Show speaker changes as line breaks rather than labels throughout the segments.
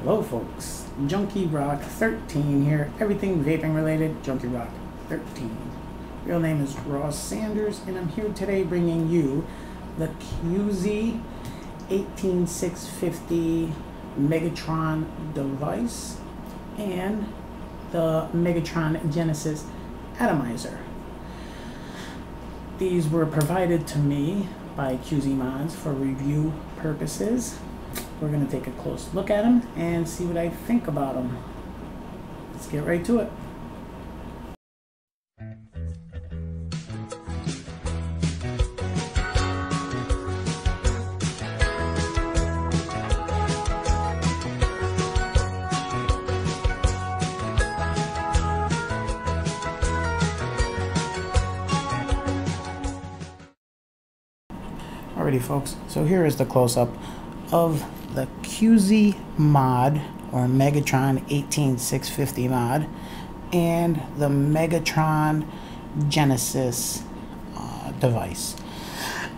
Hello folks, Junkie Rock 13 here, everything vaping related, Junkie Rock 13. Real name is Ross Sanders, and I'm here today bringing you the QZI 18650 Megatron device and the Megatron Genesis Atomizer. These were provided to me by QZI Mods for review purposes. We're going to take a close look at them and see what I think about them. Let's get right to it. Alrighty folks, so here is the close-up of the QZI mod or Megatron 18650 mod and the Megatron Genesis device.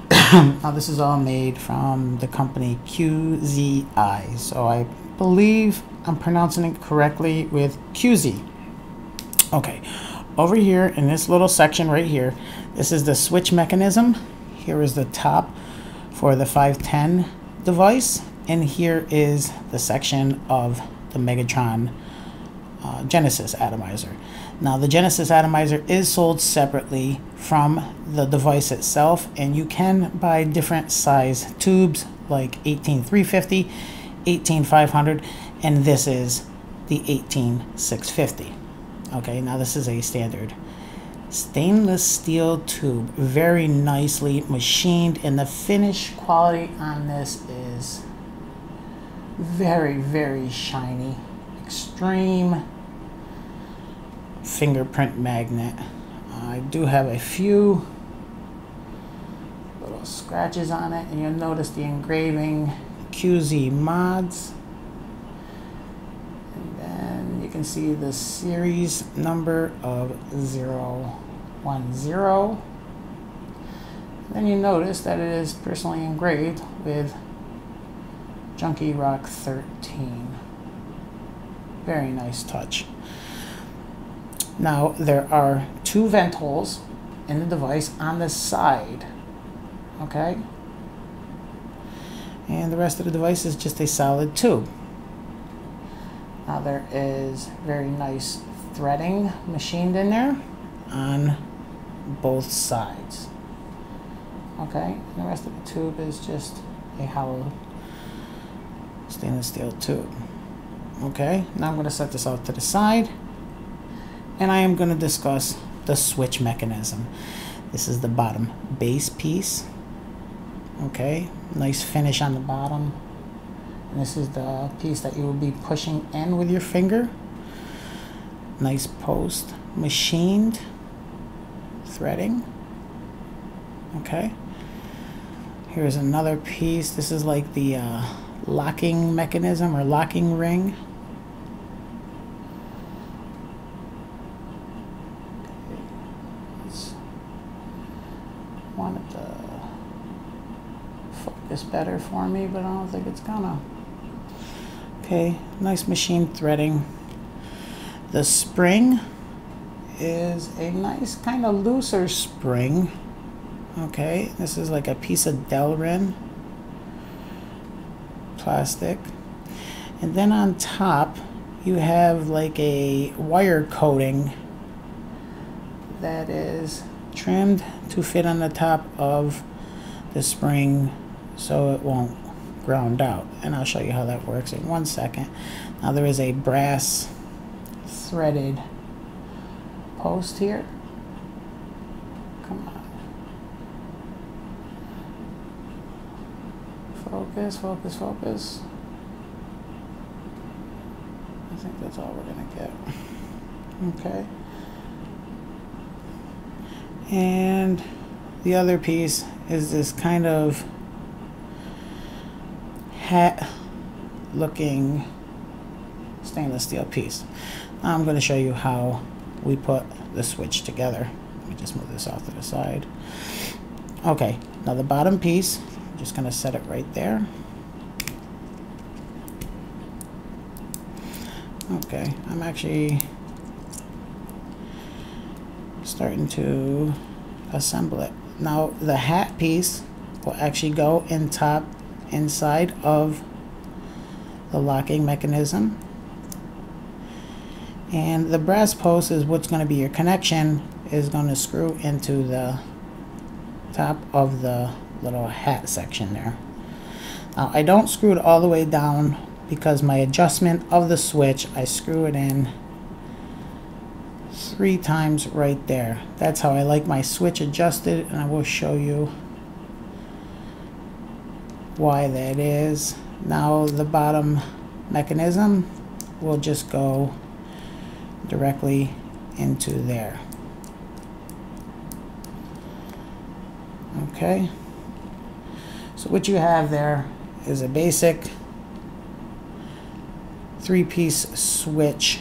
Now this is all made from the company QZI, so I believe I'm pronouncing it correctly with QZI. Okay, over here in this little section right here, this is the switch mechanism. Here is the top for the 510 device, and here is the section of the Megatron Genesis Atomizer. Now the Genesis Atomizer is sold separately from the device itself, and you can buy different size tubes like 18350, 18500, and this is the 18650. Okay, now this is a standard stainless steel tube, very nicely machined, and the finish quality on this is very shiny. Extreme fingerprint magnet. I do have a few little scratches on it, and you'll notice the engraving QZI Mods, and then you can see the series number of 010. Then you notice that it is personally engraved with Junkie Rock 13. Very nice touch. Now there are two vent holes in the device on the side, okay? And the rest of the device is just a solid tube. Now there is very nice threading machined in there on both sides. Okay, and the rest of the tube is just a hollow stainless steel tube. Okay, now I'm going to set this out to the side, and I am going to discuss the switch mechanism. This is the bottom base piece. Okay, nice finish on the bottom. And this is the piece that you will be pushing in with your finger. Nice post, machined threading. Okay, here's another piece. This is like the locking mechanism or locking ring. Wanted to focus better for me, but I don't think it's gonna. Okay, nice machine threading. The spring is a nice kind of looser spring. Okay, this is like a piece of Delrin plastic, and then on top you have like a wire coating that is trimmed to fit on the top of the spring so it won't ground out, and I'll show you how that works in 1 second. Now there is a brass threaded post here. Come on, focus. I think that's all we're gonna get. Okay, and the other piece is this kind of hat looking stainless steel piece. Now I'm going to show you how we put the switch together. Let me just move this off to the side. Okay, now the bottom piece, I'm just going to set it right there. Okay, I'm actually starting to assemble it. Now the hat piece will actually go inside of the locking mechanism, and the brass post is what's going to be your connection, is going to screw into the top of the little hat section there. Now I don't screw it all the way down because my adjustment of the switch, I screw it in 3 times right there. That's how I like my switch adjusted, and I will show you why that is. Now the bottom mechanism will just go directly into there. Okay, so what you have there is a basic 3-piece switch,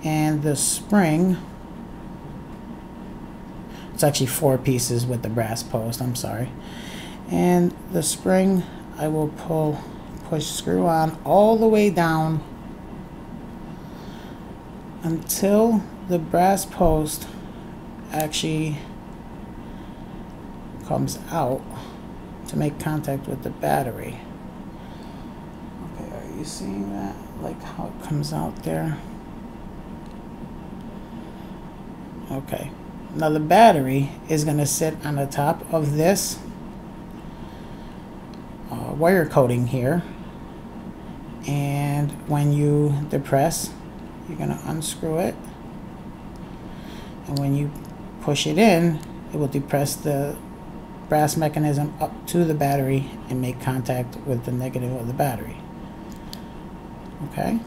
and the spring, it's actually 4 pieces with the brass post, I'm sorry, and the spring I will push screw on all the way down until the brass post actually comes out to make contact with the battery. Okay, are you seeing that? Like how it comes out there? Okay, now the battery is going to sit on the top of this wire coating here, and when you depress, you're going to unscrew it, and when you push it in, it will depress the brass mechanism up to the battery and make contact with the negative of the battery. Okay,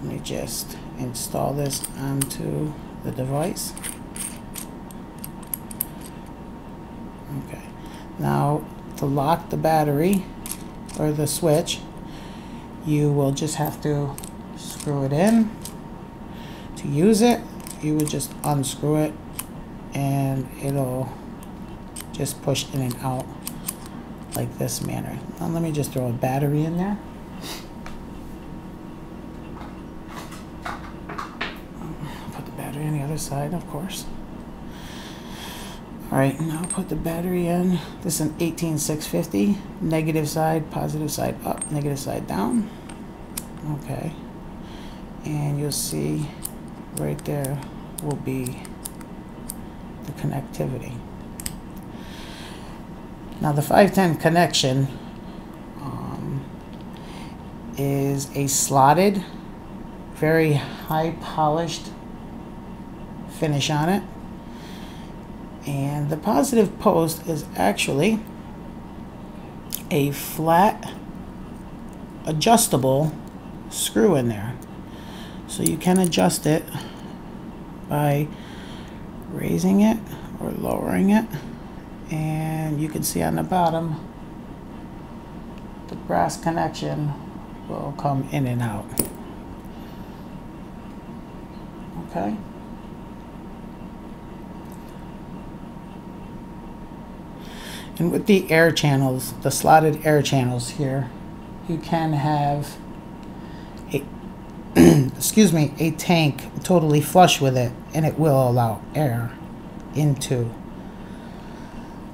let me just install this onto the device. Okay, now to lock the battery or the switch, you will just have to screw it in. To use it, you would just unscrew it and it'll just push in and out like this manner. Now let me just throw a battery in there. Put the battery on the other side, of course. Alright, now put the battery in. This is an 18650. Negative side, positive side up, negative side down. Okay. And you'll see right there will be the connectivity. Now the 510 connection is a slotted, very high polished finish on it. And the positive post is actually a flat adjustable screw in there. So you can adjust it by raising it or lowering it. And you can see on the bottom, the brass connection will come in and out. Okay. And with the air channels, the slotted air channels here, you can have a excuse me, a tank totally flush with it, and it will allow air into.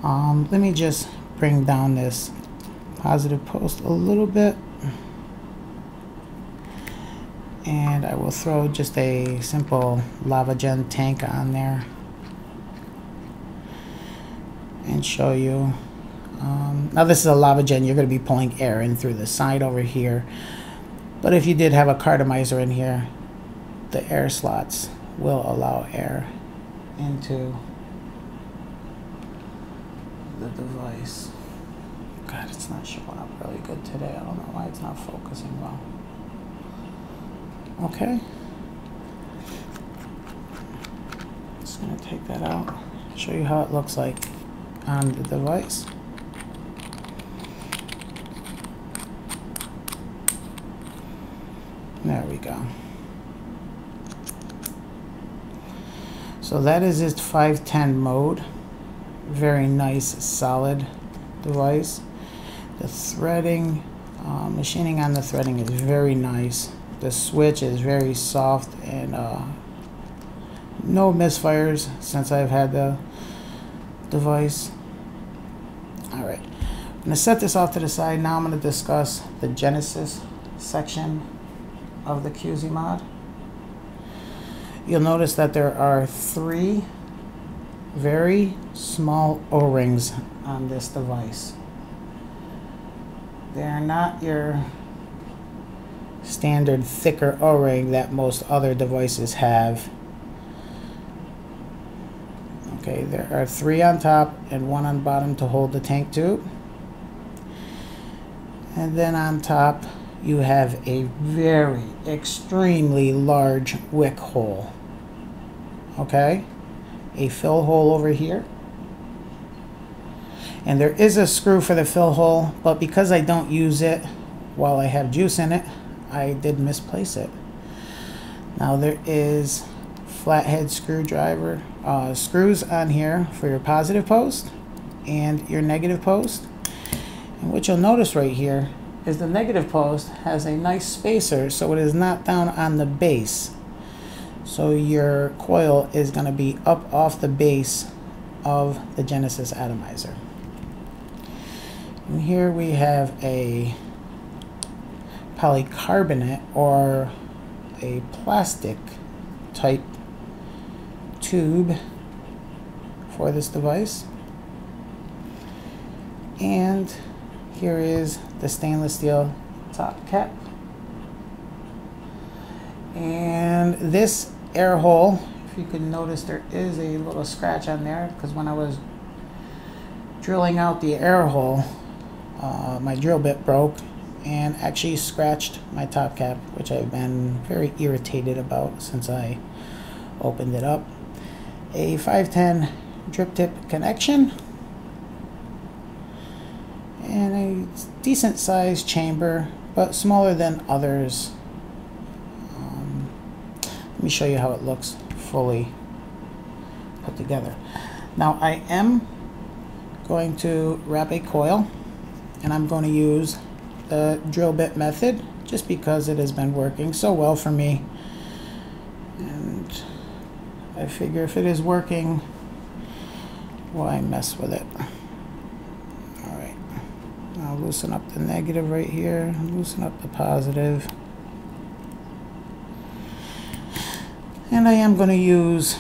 Let me just bring down this positive post a little bit, and I will throw just a simple lava gen tank on there and show you. Now this is a lava gen, you're going to be pulling air in through the side over here, but if you did have a cartomizer in here, the air slots will allow air into the device. God, it's not showing up really good today. I don't know why it's not focusing well. Okay, just going to take that out, show you how it looks like on the device. There we go. So that is its 510 mode. Very nice, solid device. The threading Machining on the threading is very nice. The switch is very soft and no misfires since I've had the device. Alright, I'm going to set this off to the side. Now I'm going to discuss the Genesis section of the QZI mod. You'll notice that there are 3 very small O-rings on this device. They're not your standard thicker O-ring that most other devices have. Okay, there are 3 on top and 1 on bottom to hold the tank tube. And then on top you have a very extremely large wick hole. Okay, a fill hole over here. And there is a screw for the fill hole, but because I don't use it while I have juice in it, I did misplace it. Now there is flathead screwdriver screws on here for your positive post and your negative post. And what you'll notice right here is the negative post has a nice spacer, so it is not down on the base. So your coil is going to be up off the base of the Genesis Atomizer. And here we have a polycarbonate or a plastic type tube for this device. And here is the stainless steel top cap. And this air hole, if you can notice, there is a little scratch on there because when I was drilling out the air hole, my drill bit broke and actually scratched my top cap, which I've been very irritated about since I opened it up. A 510 drip tip connection and a decent sized chamber, but smaller than others. Let me show you how it looks fully put together. Now I am going to wrap a coil, and I'm going to use the drill bit method just because it has been working so well for me, and I figure if it is working, why mess with it? Alright, I'll loosen up the negative right here, loosen up the positive, and I am going to use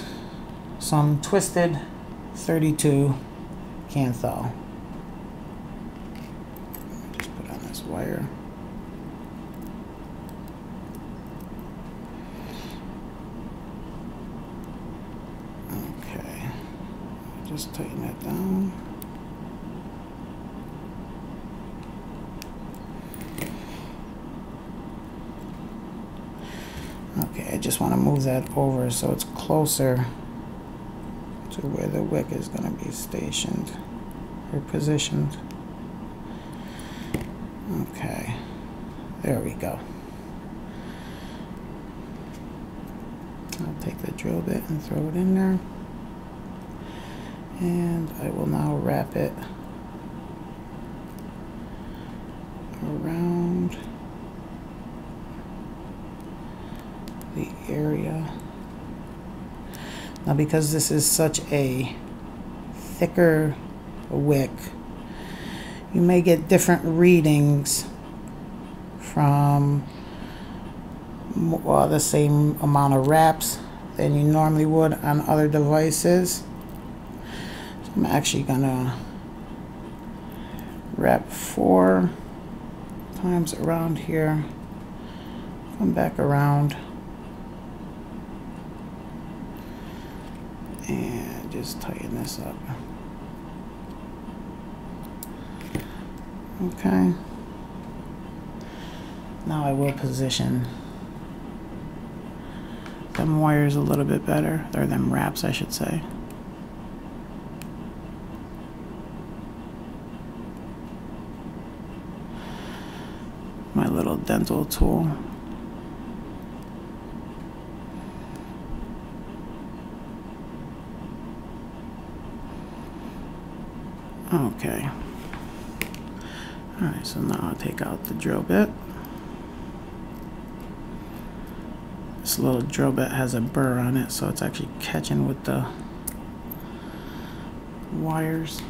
some twisted 32 Canthal. Just put on this wire. Okay, just tighten that down. Okay, I just want to move that over so it's closer to where the wick is going to be stationed or positioned. Okay, there we go. I'll take the drill bit and throw it in there, and I will now wrap it around the area. Now because this is such a thicker wick, you may get different readings from the same amount of wraps than you normally would on other devices. So I'm actually gonna wrap 4 times around here, come back around, and just tighten this up. Okay. Now I will position them wires a little bit better, or them wraps I should say. My little dental tool. Okay. Alright, so now I'll take out the drill bit. This little drill bit has a burr on it, so it's actually catching with the wires.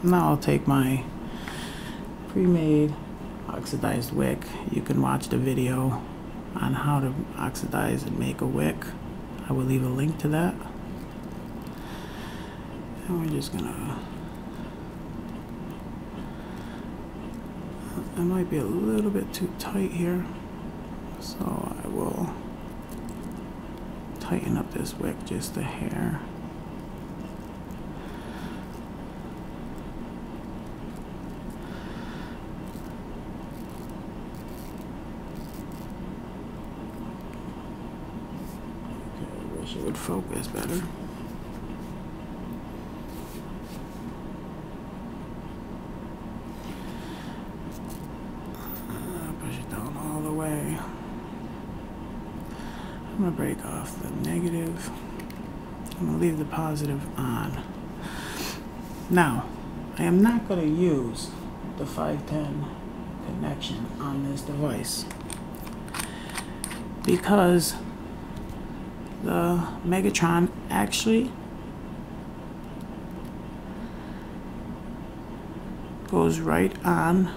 Now I'll take my pre-made oxidized wick. You can watch the video on how to oxidize and make a wick. I will leave a link to that. And we're just gonna, it might be a little bit too tight here, so I will tighten up this wick just a hair. It would focus better. Push it down all the way. I'm going to break off the negative. I'm going to leave the positive on. Now, I am not going to use the 510 connection on this device because the Megatron actually goes right on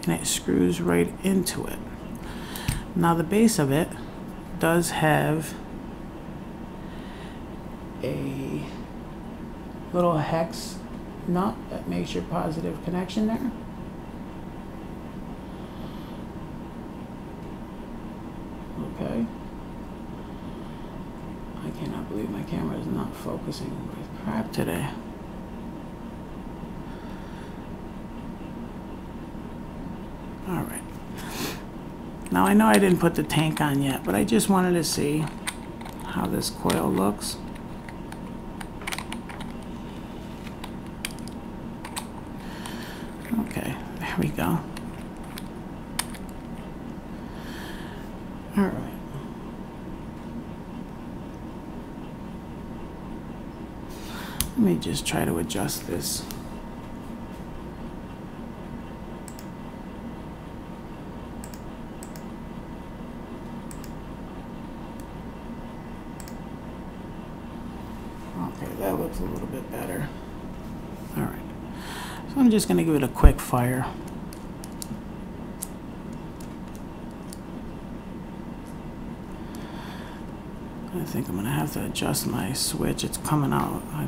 and it screws right into it. Now the base of it does have a little hex nut that makes your positive connection there. Okay. I cannot believe my camera is not focusing with crap today. Alright. Now I know I didn't put the tank on yet, but I just wanted to see how this coil looks. Okay, there we go. Alright. Let me just try to adjust this. Okay, that looks a little bit better. All right, so I'm just going to give it a quick fire. I think I'm going to have to adjust my switch. It's coming out. I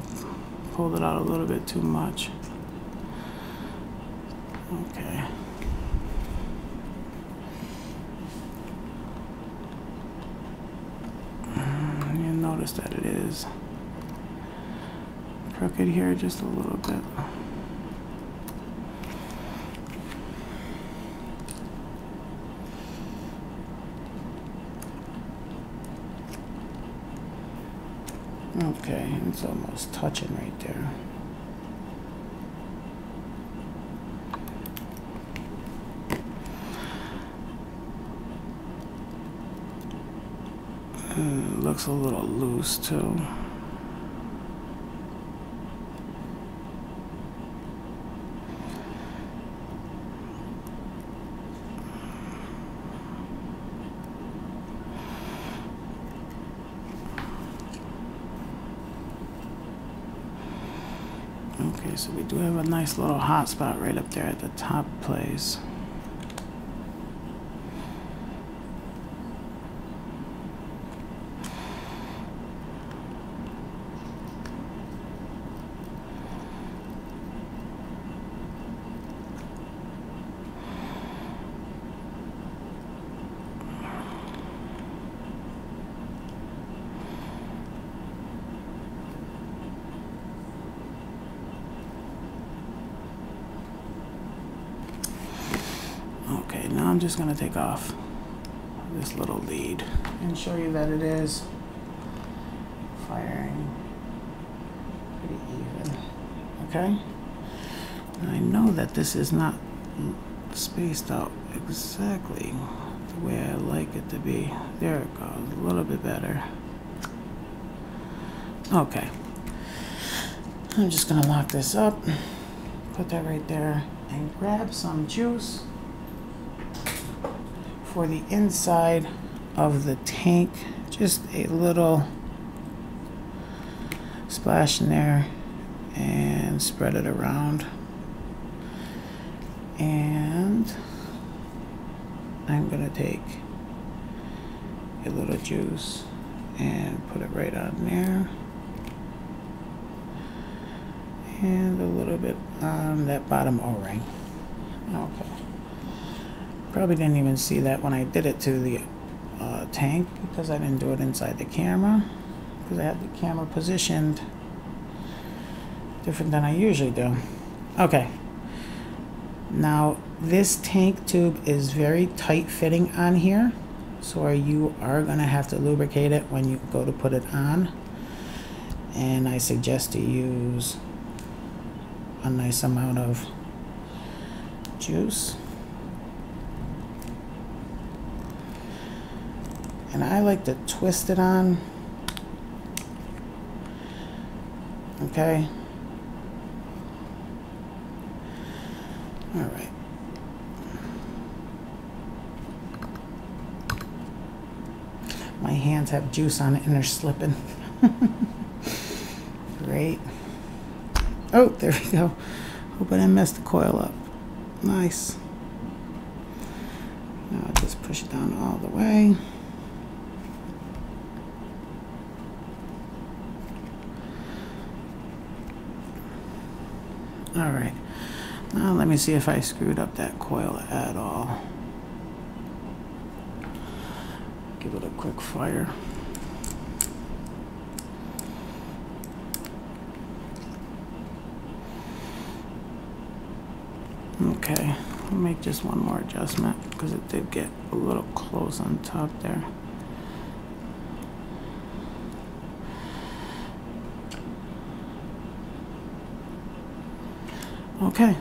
pulled it out a little bit too much. Okay. You'll notice that it is crooked here just a little bit. Okay, it's almost touching right there. It looks a little loose too. Okay, so we do have a nice little hot spot right up there at the top place. Okay, now I'm just going to take off this little lead and show you that it is firing pretty even. Okay? And I know that this is not spaced out exactly the way I like it to be. There it goes, a little bit better. Okay. I'm just going to lock this up, put that right there. and grab some juice for the inside of the tank. Just a little splash in there and spread it around. And I'm gonna take a little juice and put it right on there, and a little bit on that bottom O-ring. Okay. Probably didn't even see that when I did it to the tank, because I didn't do it inside the camera, because I had the camera positioned different than I usually do. Okay. Now this tank tube is very tight fitting on here, so you are going to have to lubricate it when you go to put it on, and I suggest to use a nice amount of juice. And I like to twist it on. Okay. All right. My hands have juice on it and they're slipping. Great. Oh, there we go. Hope I didn't mess the coil up. Nice. Now I'll just push it down all the way. All right. Now let me see if I screwed up that coil at all. Give it a quick fire. Okay, I'll make just one more adjustment because it did get a little close on top there. Okay,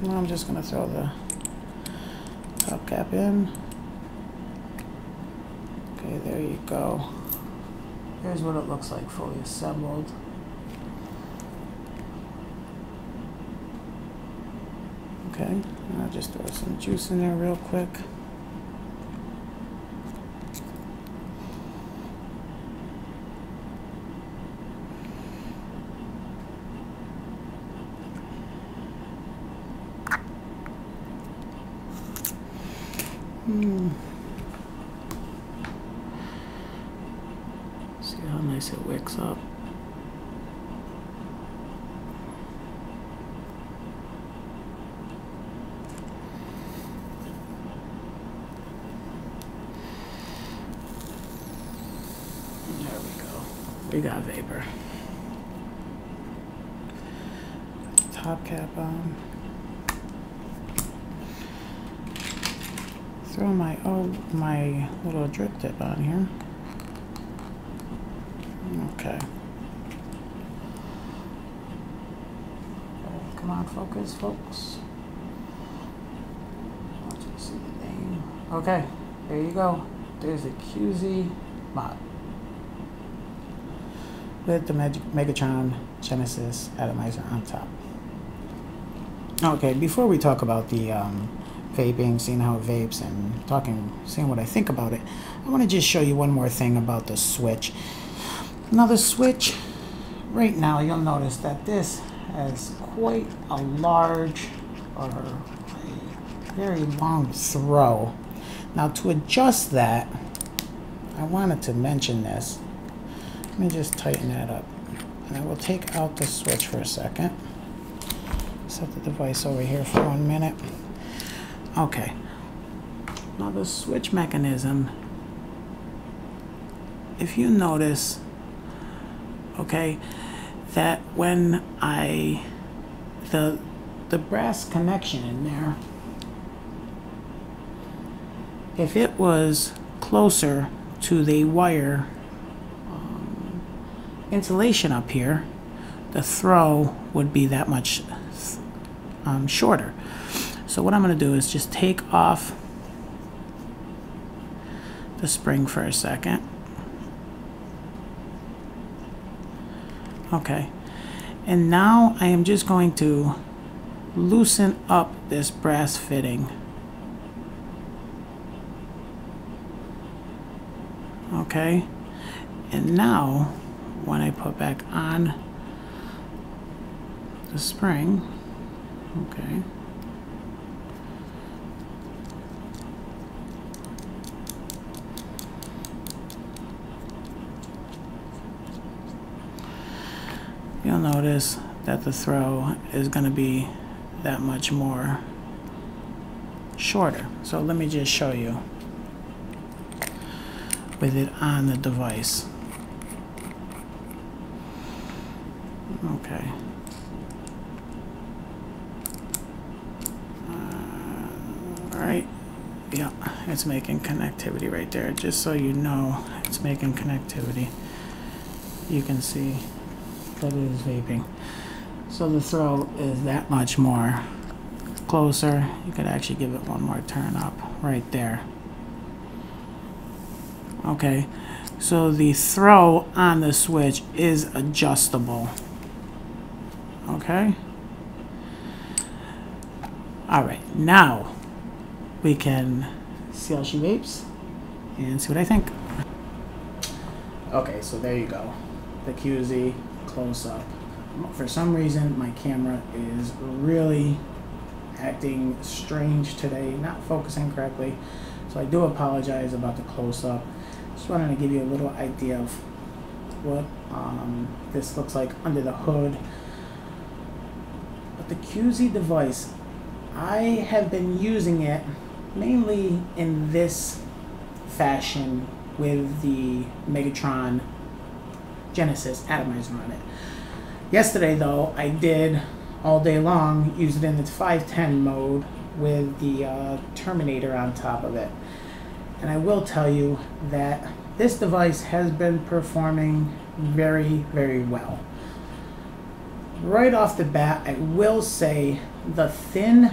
now I'm just going to throw the top cap in. Okay, there you go. Here's what it looks like fully assembled. Okay, I'll just throw some juice in there real quick. See how nice it wicks up. There we go. We got vapor. Top cap on. Throw my little drip tip on here. Okay. Come on, focus, folks. I want you to see the name. Okay, there you go. There's the QZI Mod with the Megatron Genesis Atomizer on top. Okay, before we talk about the vaping, seeing how it vapes, and seeing what I think about it, I want to just show you one more thing about the switch. Now the switch, right now you'll notice that this has quite a large, or a very long throw. Now to adjust that, I wanted to mention this. Let me just tighten that up. And I will take out the switch for a second. Set the device over here for 1 minute. Okay. Now the switch mechanism, if you notice, okay, that when the brass connection in there, if it was closer to the wire insulation up here, the throw would be that much shorter. So what I'm going to do is just take off the spring for a second. Okay, and now I am just going to loosen up this brass fitting. Okay, and now when I put back on the spring, okay, you'll notice that the throw is going to be that much more shorter. So let me just show you with it on the device. Okay. Alright. Yeah, it's making connectivity right there. Just so you know, it's making connectivity. You can see that it is vaping. So the throw is that much more closer. You could actually give it one more turn up right there. Okay, so the throw on the switch is adjustable. Okay. Alright, now we can see how she vapes and see what I think. Okay, so there you go. The QZ close up. For some reason, my camera is really acting strange today, not focusing correctly. So I do apologize about the close up. Just wanted to give you a little idea of what this looks like under the hood. But the QZ device, I have been using it mainly in this fashion with the Megatron Genesis Atomizer on it. Yesterday though, I did all day long use it in its 510 mode with the Terminator on top of it. And I will tell you that this device has been performing very, very well. Right off the bat, I will say the thin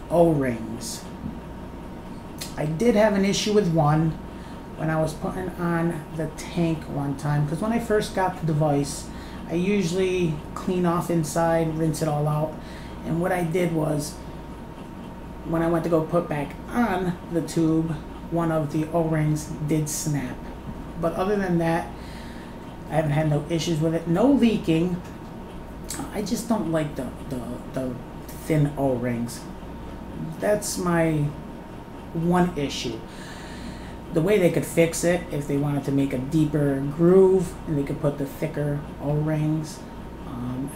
O-rings. I did have an issue with one when I was putting on the tank one time, because when I first got the device, I usually clean off inside, rinse it all out, and what I did was, when I went to go put back on the tube, one of the O-rings did snap. But other than that, I haven't had no issues with it. No leaking. I just don't like the thin O-rings. That's my one issue. The way they could fix it, if they wanted to make a deeper groove, and they could put the thicker O-rings.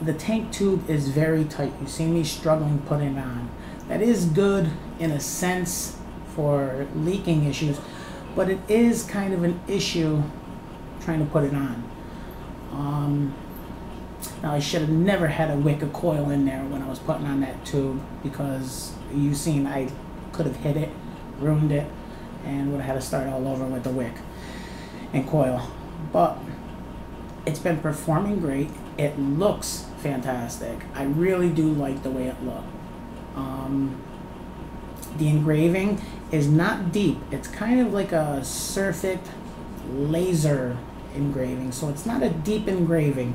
The tank tube is very tight. You see me struggling putting it on. That is good in a sense for leaking issues, but it is kind of an issue trying to put it on. Now I should have never had a wick of coil in there when I was putting on that tube, because you seen I could have hit it, ruined it, and would have had to start all over with the wick and coil. But it's been performing great. It looks fantastic. I really do like the way it looks. The engraving is not deep. It's kind of like a surfeit laser engraving, so it's not a deep engraving.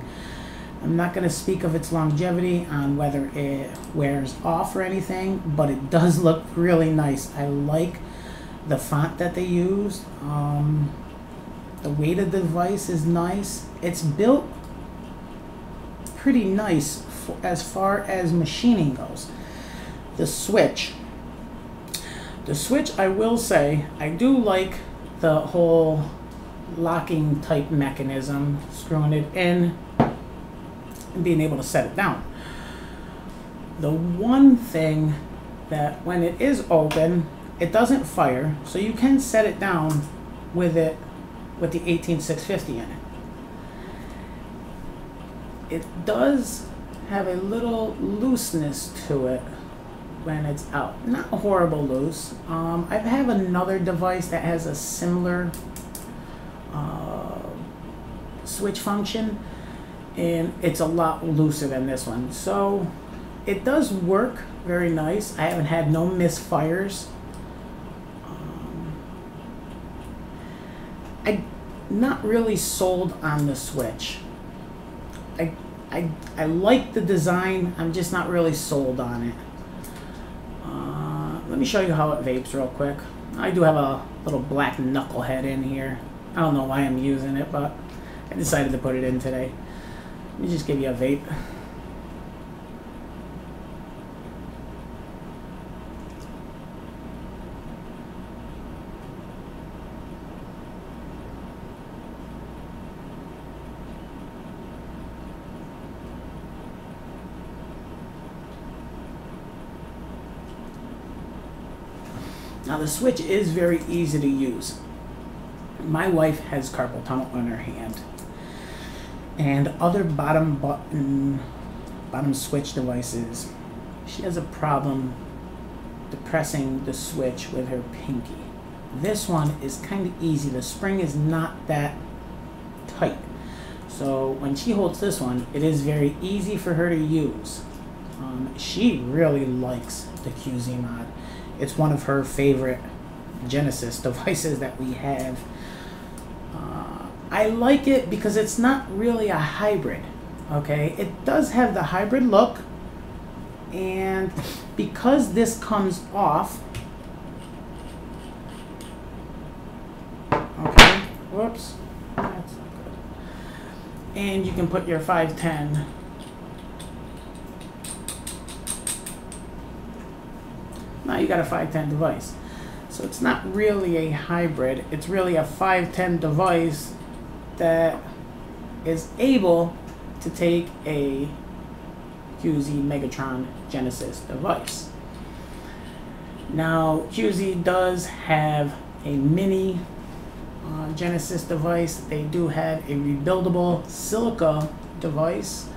I'm not going to speak of its longevity on whether it wears off or anything, but it does look really nice. I like the font that they used. The weight of the device is nice. It's built pretty nice as far as machining goes. The switch, I will say, I do like the whole locking type mechanism, screwing it in and being able to set it down. The one thing that when it is open, it doesn't fire, so you can set it down with the 18650 in it. It does have a little looseness to it when it's out. Not horrible loose. I have another device that has a similar switch function, and it's a lot looser than this one. So it does work very nice. I haven't had no misfires. I'm not really sold on the switch. I like the design. I'm just not really sold on it. let me show you how it vapes real quick. I do have a little black knucklehead in here. I don't know why I'm using it, but I decided to put it in today. Let me just give you a vape. Now the switch is very easy to use. My wife has carpal tunnel in her hand, and other bottom switch devices, she has a problem depressing the switch with her pinky. This one is kind of easy. The spring is not that tight, so when she holds this one, it is very easy for her to use. She really likes the QZI Mod. It's one of her favorite Genesis devices that we have. I like it because it's not really a hybrid, okay? It does have the hybrid look, and because this comes off, okay, whoops, that's not good. And you can put your 510 now you got a 510 device. So it's not really a hybrid, it's really a 510 device that is able to take a QZI Megatron Genesis device. Now QZI does have a mini Genesis device. They do have a rebuildable silica device.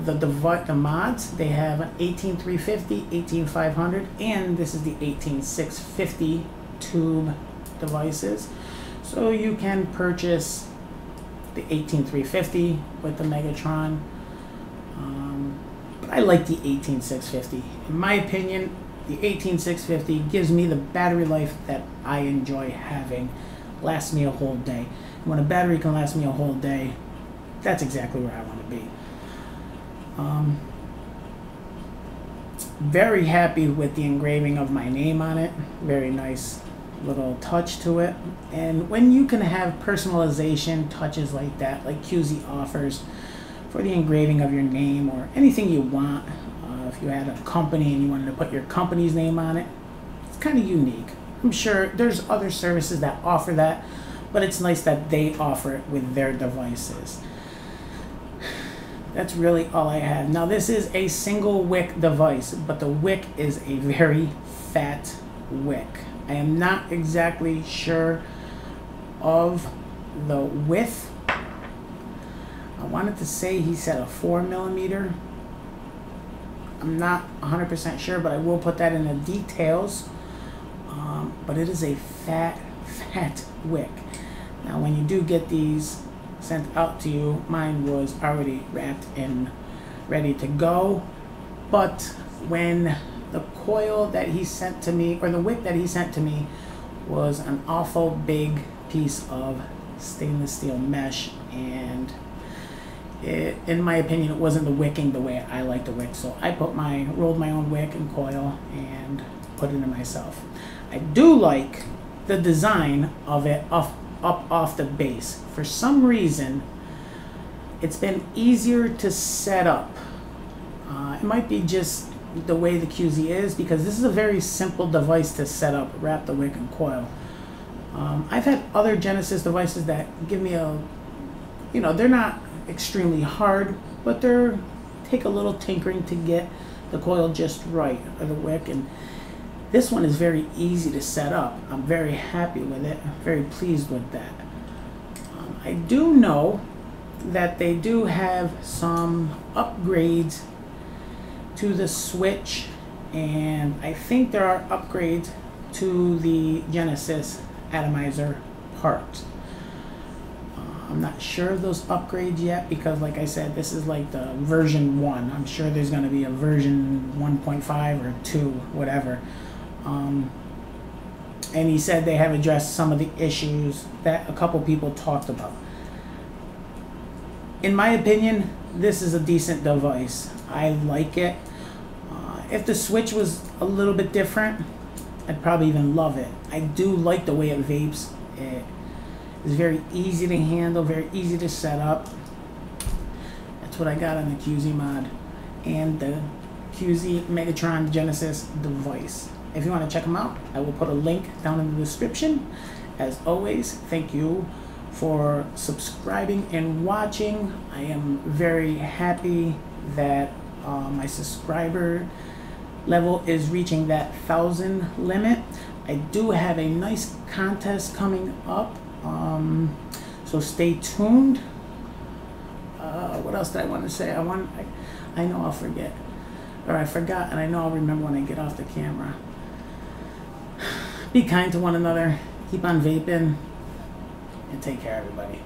The mods, they have an 18350, 18500, and this is the 18650 tube devices. So you can purchase the 18350 with the Megatron. But I like the 18650. In my opinion, the 18650 gives me the battery life that I enjoy having. Lasts me a whole day. And when a battery can last me a whole day, that's exactly where I want to be. Very happy with the engraving of my name on it. Very nice little touch to it. And when you can have personalization touches like that, like QZI offers for the engraving of your name or anything you want, if you had a company and you wanted to put your company's name on it, it's kind of unique. I'm sure there's other services that offer that, but it's nice that they offer it with their devices. That's really all I have. Now this is a single wick device, but the wick is a very fat wick. I am not exactly sure of the width. I wanted to say he said a 4mm. I'm not 100% sure, but I will put that in the details. But it is a fat wick. Now when you do get these sent out to you, mine was already wrapped and ready to go, but when the coil that he sent to me, or the wick that he sent to me, was an awful big piece of stainless steel mesh, and in my opinion, it wasn't the wicking the way I like the wick, so I rolled my own wick and coil and put it in myself. I do like the design of it up off the base. For some reason, it's been easier to set up. It might be just the way the QZI is, because this is a very simple device to set up, wrap the wick and coil. I've had other Genesis devices that give me they're not extremely hard, but they take a little tinkering to get the coil just right, or the wick, and this one is very easy to set up. I'm very happy with it, very pleased with that. I do know that they do have some upgrades to the switch, and I think there are upgrades to the Genesis Atomizer part. I'm not sure of those upgrades yet, because like I said, this is like the version 1. I'm sure there's going to be a version 1.5 or 2, whatever. And he said they have addressed some of the issues that a couple people talked about. In my opinion, this is a decent device. I like it. If the switch was a little bit different, I'd probably even love it. I do like the way it vapes. It is very easy to handle, very easy to set up. That's what I got on the QZ Mod and the QZ Megatron Genesis device. If you want to check them out, I will put a link down in the description. As always, thank you for subscribing and watching. I am very happy that my subscriber level is reaching that 1,000 limit. I do have a nice contest coming up, so stay tuned. What else did I want to say? I know I'll forget, or I forgot, and I know I'll remember when I get off the camera. Be kind to one another, keep on vaping, and take care, everybody.